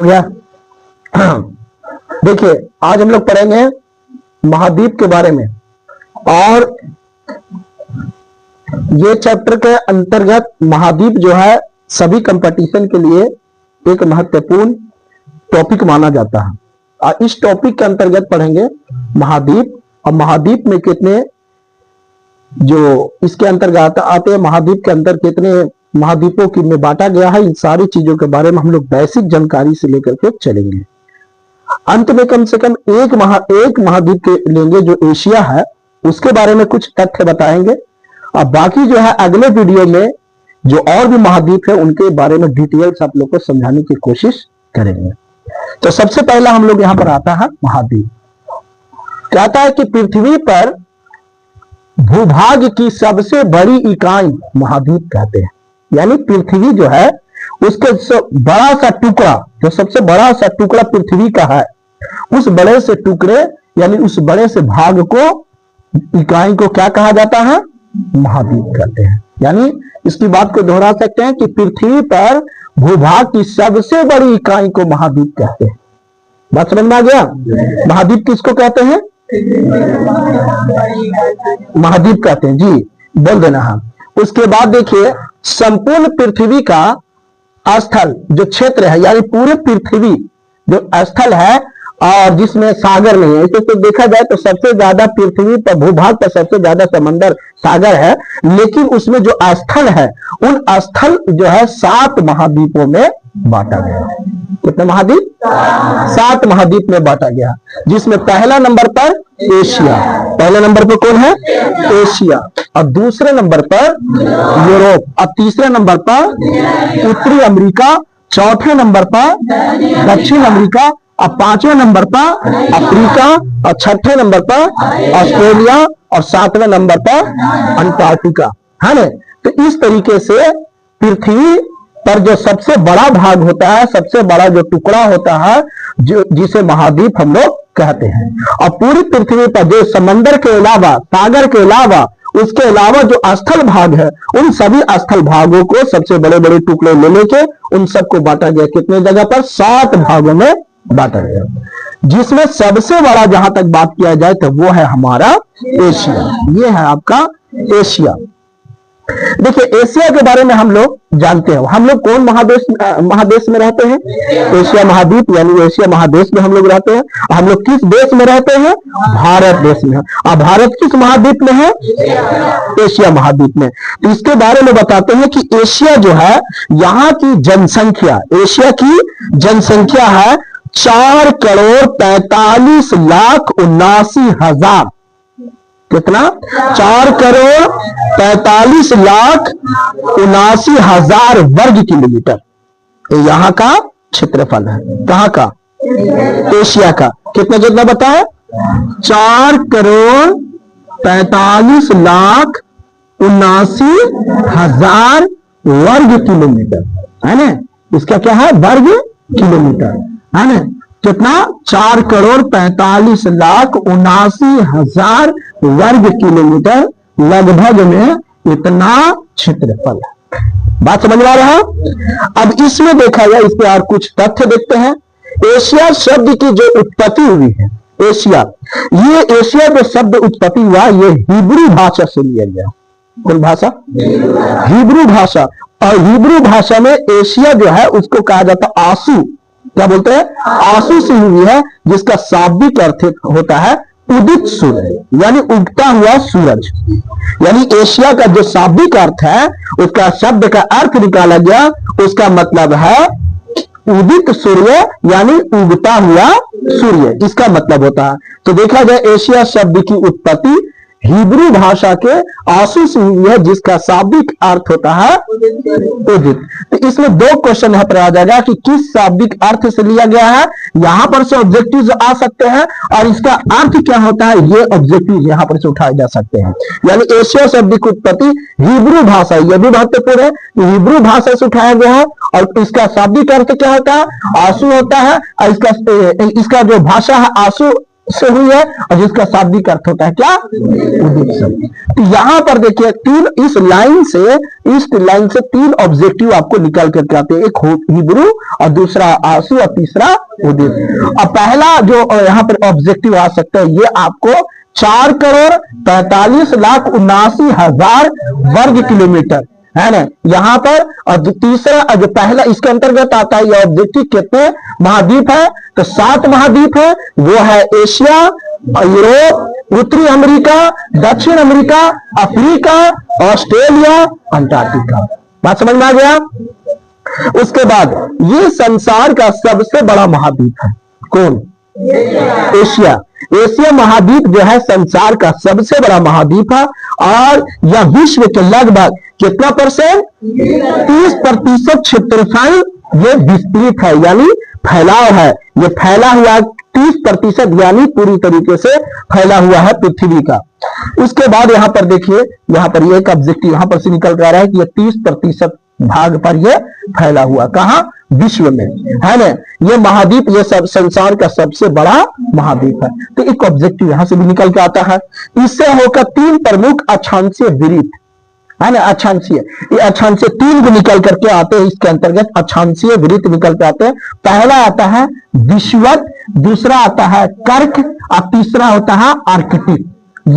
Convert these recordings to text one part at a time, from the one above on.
हो गया। देखिए, आज हम लोग पढ़ेंगे महाद्वीप के बारे में, और ये चैप्टर के अंतर्गत महाद्वीप जो है सभी कंपटीशन के लिए एक महत्वपूर्ण टॉपिक माना जाता है। और इस टॉपिक के अंतर्गत पढ़ेंगे महाद्वीप, और महाद्वीप में कितने जो इसके अंतर्गत आते हैं, महाद्वीप के अंदर कितने महाद्वीपों की में बांटा गया है, इन सारी चीजों के बारे में हम लोग बेसिक जानकारी से लेकर के चलेंगे। अंत में कम से कम एक महाद्वीप के लेंगे जो एशिया है, उसके बारे में कुछ तथ्य बताएंगे, और बाकी जो है अगले वीडियो में जो और भी महाद्वीप है उनके बारे में डिटेल्स आप लोग को समझाने की कोशिश करेंगे। तो सबसे पहला हम लोग यहां पर आता है महाद्वीप। कहता है कि पृथ्वी पर भूभाग की सबसे बड़ी इकाई महाद्वीप कहते हैं। यानी पृथ्वी जो है उसके बड़ा सा टुकड़ा, जो सबसे बड़ा सा टुकड़ा पृथ्वी का है, उस बड़े से टुकड़े यानी उस बड़े से भाग को, इकाई को क्या कहा जाता है? महाद्वीप कहते हैं। यानी इसकी बात को दोहरा सकते हैं कि पृथ्वी पर भूभाग की सबसे बड़ी इकाई को महाद्वीप कहते हैं। बात समझ में आ गया? महाद्वीप किसको कहते हैं? महाद्वीप कहते हैं, जी बोल देना हम। उसके बाद देखिए, संपूर्ण पृथ्वी का स्थल जो क्षेत्र है, यानी पूरे पृथ्वी जो स्थल है और जिसमें सागर नहीं है, इसे तो देखा जाए तो सबसे ज्यादा पृथ्वी पर भूभाग पर सबसे ज्यादा समंदर सागर है, लेकिन उसमें जो स्थल है उन स्थल जो है 7 महाद्वीपों में बांटा गया। कितने महाद्वीप? 7 महाद्वीप में बांटा गया, जिसमें पहला नंबर पर एशिया, पहले नंबर पर कौन है? एशिया, और दूसरे नंबर पर यूरोप, और तीसरे नंबर पर उत्तरी अमेरिका, चौथे नंबर पर दक्षिण अमेरिका, और 5वें नंबर पर अफ्रीका, और 6ठे नंबर पर ऑस्ट्रेलिया, और 7वें नंबर पर अंटार्कटिका, है ना। तो इस तरीके से पृथ्वी पर जो सबसे बड़ा भाग होता है, सबसे बड़ा जो टुकड़ा होता है, जो जिसे महाद्वीप हम लोग कहते हैं, और पूरी पृथ्वी पर जो समंदर के अलावा, सागर के अलावा, उसके अलावा जो स्थल भाग है, उन सभी स्थल भागों को सबसे बड़े बड़े टुकड़े ले लेके उन सबको बांटा गया। कितने जगह पर? 7 भागों में बांटा गया, जिसमें सबसे बड़ा जहां तक बात किया जाए तो वो है हमारा एशिया। ये है आपका एशिया। देखिए, एशिया के बारे में हम लोग जानते हैं। हम लोग कौन महादेश में रहते हैं? एशिया महाद्वीप, यानी एशिया महादेश में हम लोग रहते हैं। हम लोग किस देश में रहते हैं? भारत देश में। और भारत किस महाद्वीप में है? एशिया महाद्वीप में। तो इसके बारे में बताते हैं कि एशिया जो है, यहाँ की जनसंख्या, एशिया की जनसंख्या है 4,45,79,000। कितना? 4,45,79,000 वर्ग किलोमीटर यहाँ का क्षेत्रफल है। कहाँ का? एशिया का। कितना बताया? 4,45,79,000 वर्ग किलोमीटर, है ना। इसका क्या है? वर्ग किलोमीटर, है ना। कितना? 4,45,79,000 वर्ग किलोमीटर लगभग में इतना क्षेत्रफल है। बात समझ में आ रहा है? अब इसमें देखा जाए, इस पे और कुछ तथ्य देखते हैं। एशिया शब्द की जो उत्पत्ति हुई है, एशिया, ये एशिया जो शब्द उत्पत्ति हुआ, ये हिब्रू भाषा से लिया गया। कौन भाषा? हिब्रू भाषा। और हिब्रू भाषा में एशिया जो है उसको कहा जाता है आसू। क्या बोलते हैं? आंसू से हुई है, जिसका शाब्दिक अर्थ होता है उदित सूर्य, यानी उगता हुआ सूरज। यानी एशिया का जो शाब्दिक अर्थ है, उसका शब्द का अर्थ निकाला गया, उसका मतलब है उदित सूर्य, यानी उगता हुआ सूर्य, इसका मतलब होता है। तो देखा जाए, एशिया शब्द की उत्पत्ति हिब्रू भाषा के आंसू से हुई है, जिसका शाब्दिक अर्थ होता है उदित। तो इसमें 2 क्वेश्चन यहाँ पर आ जाएगा कि किस शाब्दिक अर्थ से लिया गया है। यहां पर से ऑब्जेक्टिव आ सकते हैं, और इसका अर्थ क्या होता है, ये ऑब्जेक्टिव यहां पर से उठाए जा सकते हैं। यानी एशिया शब्द की उत्पत्ति हिब्रू भाषा, यह भी महत्वपूर्ण है, हिब्रू भाषा से उठाया गया है, और इसका शाब्दिक अर्थ क्या होता है? आंसू होता है। और इसका जो भाषा है आंसू, से हुई है और जिसका शाब्दिक अर्थ होता है क्या, उदित शब्द। तो यहां पर देखिए तीन इस लाइन से तीन ऑब्जेक्टिव आपको निकल करके आते हैं, एक हिब्रू और दूसरा आंसू और तीसरा उदित। अब पहला जो यहाँ पर ऑब्जेक्टिव आ सकता है ये आपको 4,45,79,000 वर्ग किलोमीटर है ना यहाँ पर। और जो तीसरा जो पहला इसके अंतर्गत आता है ये ऑब्जेक्टिव कितने महाद्वीप है, तो 7 महाद्वीप है। वो है एशिया, यूरोप, उत्तरी अमेरिका, दक्षिण अमेरिका, अफ्रीका, ऑस्ट्रेलिया, अंटार्कटिका। बात समझ में आ गया। उसके बाद ये संसार का सबसे बड़ा महाद्वीप है कौन, एशिया। एशिया महाद्वीप जो है संसार का सबसे बड़ा महाद्वीप है और यह विश्व के लगभग कितना परसेंट, 30% क्षेत्रफल ये विस्तृत है यानी फैलाव है। ये फैला हुआ 30% यानी पूरी तरीके से फैला हुआ है पृथ्वी का। उसके बाद यहाँ पर देखिए, यहाँ पर ये एक ऑब्जेक्टिव यहाँ पर से निकल कर आ रहा है कि ये 30% भाग पर ये फैला हुआ, कहां, विश्व में, है ना। ये महाद्वीप ये सब संसार का सबसे बड़ा महाद्वीप है। तो एक ऑब्जेक्टिव यहां से भी निकल के आता है। इससे होकर 3 प्रमुख अक्षांशीय विरित है ना, अक्षांशीय, ये अक्षांशीय 3 को निकल करके आते हैं। इसके अंतर्गत अक्षांशीय विरित निकल के आते हैं। पहला आता है विषुवत, दूसरा आता है कर्क और तीसरा होता है आर्कटिक।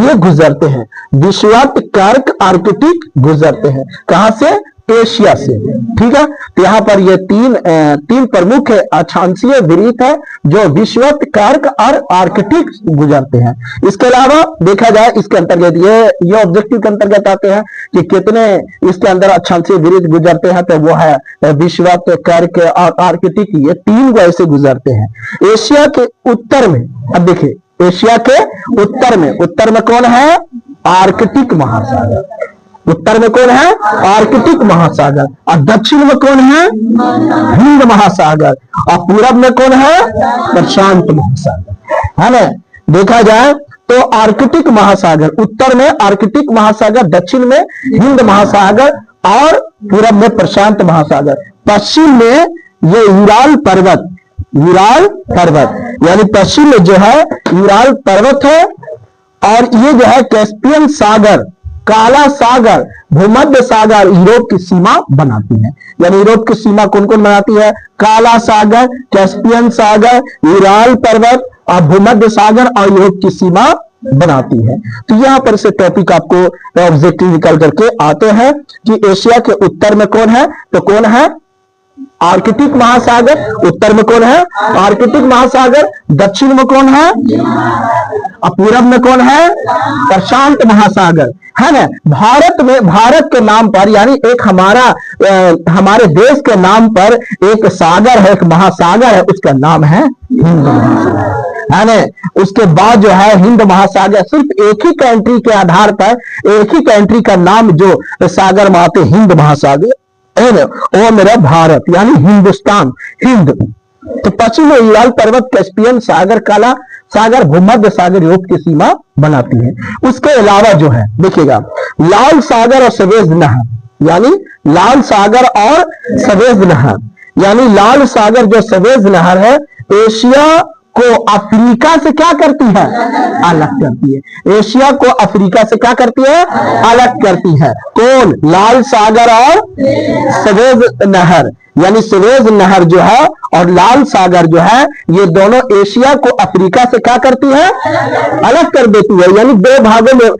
ये गुजरते हैं, विषुवत, कर्क, आर्कटिक गुजरते हैं कहां से, एशिया से। ठीक है, तो यहाँ पर ये तीन प्रमुख अक्षांशीय विरित है जो विषुवत, कर्क और आर्कटिक गुजरते हैं। इसके अलावा देखा जाए इसके अंतर्गत ये ऑब्जेक्टिव के अंतर्गत आते हैं कि कितने इसके अंदर अक्षांशीय विरित गुजरते हैं, तो वो है विषुवत, कर्क और आर्कटिक, ये 3 को ऐसे गुजरते हैं। एशिया के उत्तर में, अब देखिए एशिया के उत्तर में कौन है, आर्कटिक महासागर। उत्तर में कौन है, आर्कटिक महासागर। और दक्षिण में कौन है, हिंद महासागर। और पूरब में कौन है, प्रशांत महासागर, है ना। देखा जाए तो आर्कटिक महासागर, उत्तर में आर्कटिक महासागर, दक्षिण में हिंद महासागर और पूरब में प्रशांत महासागर। पश्चिम में ये यूराल पर्वत यानी पश्चिम में जो है यूराल पर्वत है। और ये जो है कैस्पियन सागर, काला सागर, भूमध्य सागर यूरोप की सीमा बनाती है। यानी यूरोप की सीमा कौन कौन बनाती है, काला सागर, कैस्पियन सागर, यूराल पर्वत और भूमध्य सागर और यूरोप की सीमा बनाती है। तो यहां पर से टॉपिक आपको ऑब्जेक्टिव निकल करके आते हैं कि एशिया के उत्तर में कौन है, तो कौन है, आर्कटिक महासागर। उत्तर में कौन है, आर्कटिक महासागर। दक्षिण में कौन है, और पूरब में कौन है, प्रशांत महासागर, है ना। भारत के नाम पर यानी एक हमारे देश के नाम पर एक सागर है, एक महासागर है, उसका नाम है हिंद महासागर, है ना। उसके बाद जो है हिंद महासागर, सिर्फ एक ही कंट्री के आधार पर एक ही कंट्री का नाम जो सागर में आते, हिंद महासागर, वो मेरा भारत यानी हिंदुस्तान, हिंद। तो पश्चिम में यूराल पर्वत, कैस्पियन सागर, काला सागर, भूमध्य सागर यूरोप की सीमा बनाती है। उसके अलावा जो है देखिएगा, लाल सागर और सवेज नहर, यानी लाल सागर और सवेज नहर, यानी लाल सागर जो सवेज नहर है, एशिया को अफ्रीका से क्या करती है, अलग करती है। एशिया को अफ्रीका से क्या करती है, अलग करती है। कौन, लाल सागर और सवेज नहर, यानी सवेज नहर जो है और लाल सागर जो है, ये दोनों एशिया को अफ्रीका से क्या करती है, अलग कर देती है। यानी 2 भागों में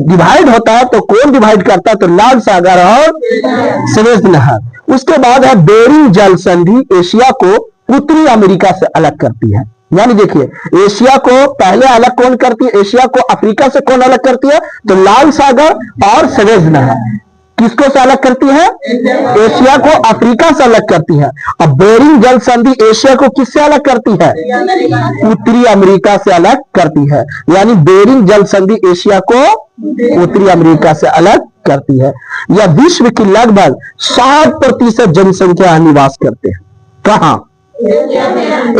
डिवाइड होता है, तो कौन डिवाइड करता है, तो लाल सागर और सवेज नहर। उसके बाद है बेरिंग जल संधि, एशिया को उत्तरी अमेरिका से अलग करती है। यानी देखिए एशिया को पहले अलग कौन करती है, एशिया को अफ्रीका से कौन अलग करती है, तो लाल सागर और सवेज नहर। किसको से अलग करती है, एशिया को अफ्रीका से अलग करती है। अब बेरिंग जल संधि एशिया को किससे अलग करती है, उत्तरी अमेरिका से अलग करती है। यानी बेरिंग जल संधि एशिया को उत्तरी अमेरिका से अलग करती है। यह विश्व की लगभग 60% जनसंख्या निवास करते हैं। कहां,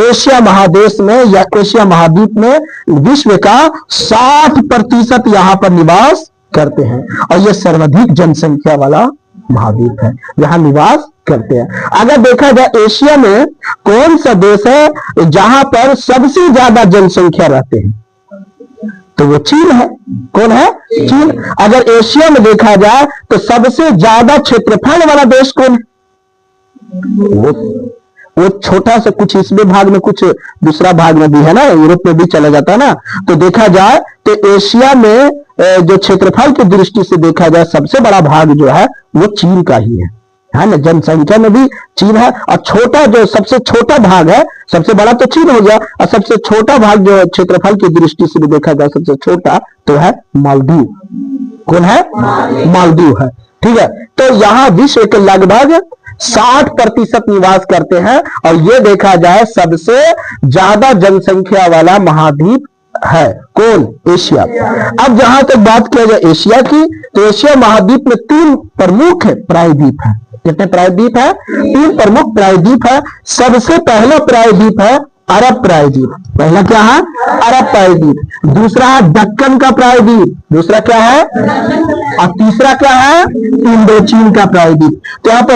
एशिया महादेश में या एशिया महाद्वीप में विश्व का 60% यहां पर निवास करते हैं। और यह सर्वाधिक जनसंख्या वाला महाद्वीप है, जहां निवास करते हैं। अगर देखा जाए एशिया में कौन सा देश है जहां पर सबसे ज्यादा जनसंख्या रहते हैं, तो वो चीन है। कौन है? चीन। अगर एशिया में देखा जाए तो सबसे ज्यादा क्षेत्रफल वाला देश कौन है? वो छोटा सा कुछ इसमें भाग में कुछ दूसरा भाग में भी है ना, यूरोप में भी चला जाता है ना। तो देखा जाए तो एशिया में जो क्षेत्रफल की दृष्टि से देखा जाए सबसे बड़ा भाग जो है वो चीन का ही है ना। जनसंख्या में भी चीन है, और छोटा जो सबसे छोटा भाग है, सबसे बड़ा तो चीन हो गया, और सबसे छोटा भाग जो क्षेत्रफल की दृष्टि से भी देखा जाए सबसे छोटा तो है मालदीव। कौन है? मालदीव है। ठीक है। तो यहाँ विश्व के लगभग 60% निवास करते हैं, और ये देखा जाए सबसे ज्यादा जनसंख्या वाला महाद्वीप है। कौन? एशिया। अब जहां तक बात किया जाए एशिया की, तो एशिया महाद्वीप में 3 प्रमुख प्रायद्वीप है। कितने प्रायद्वीप है? 3 प्रमुख प्रायद्वीप है। सबसे पहला प्रायद्वीप है अरब प्रायद्वीप। पहला क्या है? अरब प्रायद्वीप। दूसरा है दक्कन का प्रायद्वीप। दूसरा क्या है? और तीसरा क्या है? इंडोचीन का प्रायद्वीप। तो यहाँ पर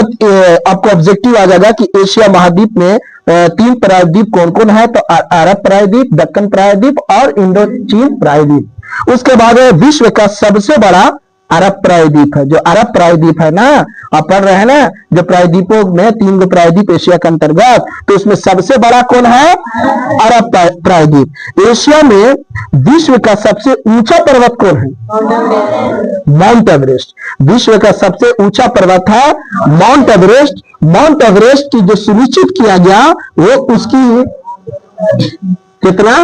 आपको ऑब्जेक्टिव आ जाएगा कि एशिया महाद्वीप में 3 प्रायद्वीप कौन कौन है, तो अरब प्रायद्वीप, दक्कन प्रायद्वीप और इंडोचीन प्रायद्वीप। उसके बाद विश्व का सबसे बड़ा अरब प्रायद्वीप है। जो अरब प्रायद्वीप है ना, आप पढ़ रहे हैं ना, जो प्रायद्वीपों में 3 गो प्रायद्वीप एशिया के अंतर्गत, तो उसमें सबसे बड़ा कौन है? अरब प्रायद्वीप। एशिया में विश्व का सबसे ऊंचा पर्वत कौन है? Mount Everest. विश्व का सबसे ऊंचा पर्वत है माउंट एवरेस्ट। माउंट एवरेस्ट की जो सुनिश्चित किया गया वो उसकी कितना?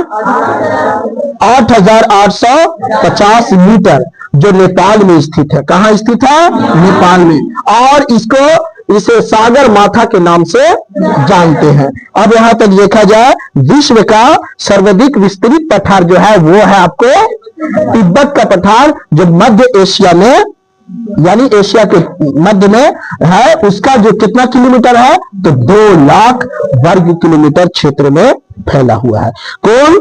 8,850 मीटर, जो नेपाल में स्थित है। कहां स्थित है? नेपाल में। और इसे सागर माथा के नाम से जानते हैं। अब यहां तक देखा जाए विश्व का सर्वाधिक विस्तृत पठार जो है वो है आपको तिब्बत का पठार, जो मध्य एशिया में यानी एशिया के मध्य में है। उसका जो कितना किलोमीटर है, तो 2 लाख वर्ग किलोमीटर क्षेत्र में फैला हुआ है। कौन?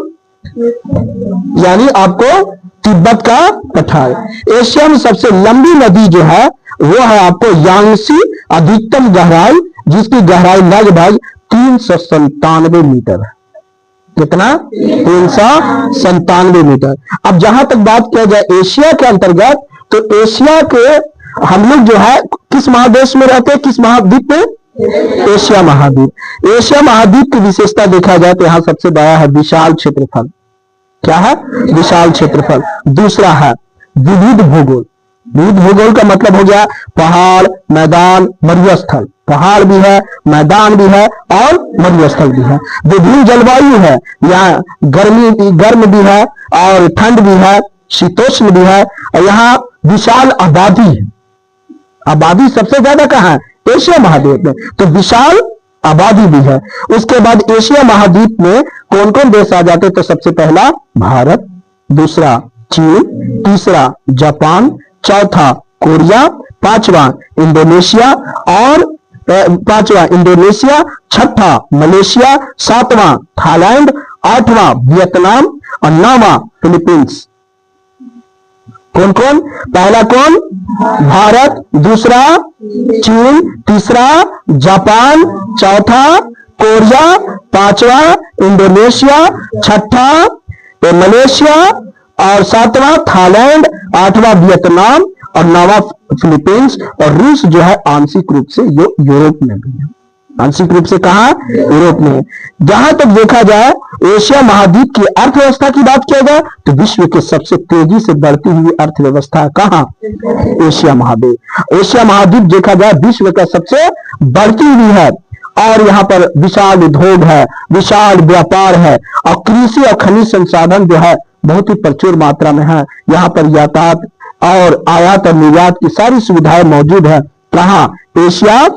यानी आपको तिब्बत का पठार। एशिया में सबसे लंबी नदी जो है वो है आपको यांगसी, अधिकतम गहराई, जिसकी गहराई लगभग 397 मीटर है। कितना? 397 मीटर। अब जहां तक बात किया जाए एशिया के अंतर्गत, तो एशिया के हम लोग जो है किस महादेश में रहते हैं? किस महाद्वीप में? एशिया महाद्वीप। एशिया महाद्वीप की विशेषता देखा जाए तो यहाँ सबसे बड़ा है विशाल क्षेत्रफल। क्या है? विशाल क्षेत्रफल। दूसरा है विविध भूगोल। विविध भूगोल का मतलब हो गया पहाड़, मैदान, मरुस्थल। पहाड़ भी है, मैदान भी है और मरुस्थल भी है। विभिन्न जलवायु है, यहाँ गर्म भी है और ठंड भी है, शीतोष्ण भी है। और यहाँ विशाल आबादी है। आबादी सबसे ज्यादा कहाँ है? एशिया महाद्वीप में। तो विशाल आबादी भी है। उसके बाद एशिया महाद्वीप में कौन कौन देश आ जाते? तो सबसे पहला भारत, दूसरा चीन, तीसरा जापान, चौथा कोरिया, पांचवा इंडोनेशिया, छठा मलेशिया, सातवां थाईलैंड, आठवां वियतनाम और 9वां फिलीपींस। कौन कौन? पहला कौन? भारत, दूसरा चीन, तीसरा जापान, चौथा कोरिया, पांचवा इंडोनेशिया, छठा मलेशिया और सातवां थाईलैंड, आठवां वियतनाम और 9वां फिलीपींस। और रूस जो है आंशिक रूप से यूरोप में भी है। आंशिक रूप से कहा? यूरोप में। जहां तक देखा जाए एशिया महाद्वीप की अर्थव्यवस्था की बात किया जाए तो विश्व के सबसे तेजी से बढ़ती हुई अर्थव्यवस्था कहां? एशिया महाद्वीप। एशिया महाद्वीप देखा जाए विश्व का सबसे बढ़ती हुई है, और यहाँ पर विशाल उद्योग है, विशाल व्यापार है, और कृषि और खनिज संसाधन जो है बहुत ही प्रचुर मात्रा में है। यहाँ पर यातायात और आयात और निर्यात की सारी सुविधाएं मौजूद है। कहां? एशिया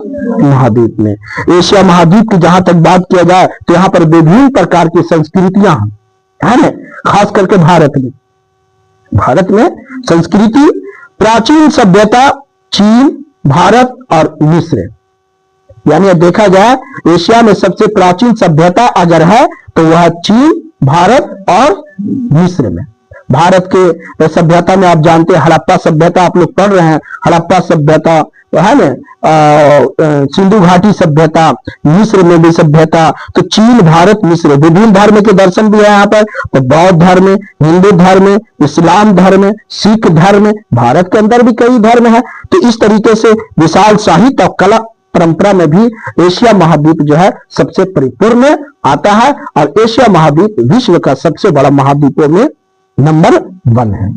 महाद्वीप में। एशिया महाद्वीप की जहां तक बात किया जाए तो यहाँ पर विभिन्न प्रकार की संस्कृतियां हैं ना, खास करके भारत में संस्कृति, प्राचीन सभ्यता चीन, भारत और मिस्र। यानी देखा जाए एशिया में सबसे प्राचीन सभ्यता अगर है तो वह चीन, भारत और मिस्र में। भारत के सभ्यता में आप जानते हैं, हड़प्पा सभ्यता आप लोग पढ़ रहे हैं, हड़प्पा सभ्यता है ना, सिंधु घाटी सभ्यता, मिस्र में भी सभ्यता। तो चीन, भारत, मिस्र, विभिन्न धर्म के दर्शन भी है यहाँ पर। तो बौद्ध धर्म, हिंदू धर्म, इस्लाम धर्म, सिख धर्म, भारत के अंदर भी कई धर्म है। तो इस तरीके से विशाल साहित्य और कला परंपरा में भी एशिया महाद्वीप जो है सबसे परिपूर्ण आता है, और एशिया महाद्वीप विश्व का सबसे बड़ा महाद्वीपों में नंबर 1 है।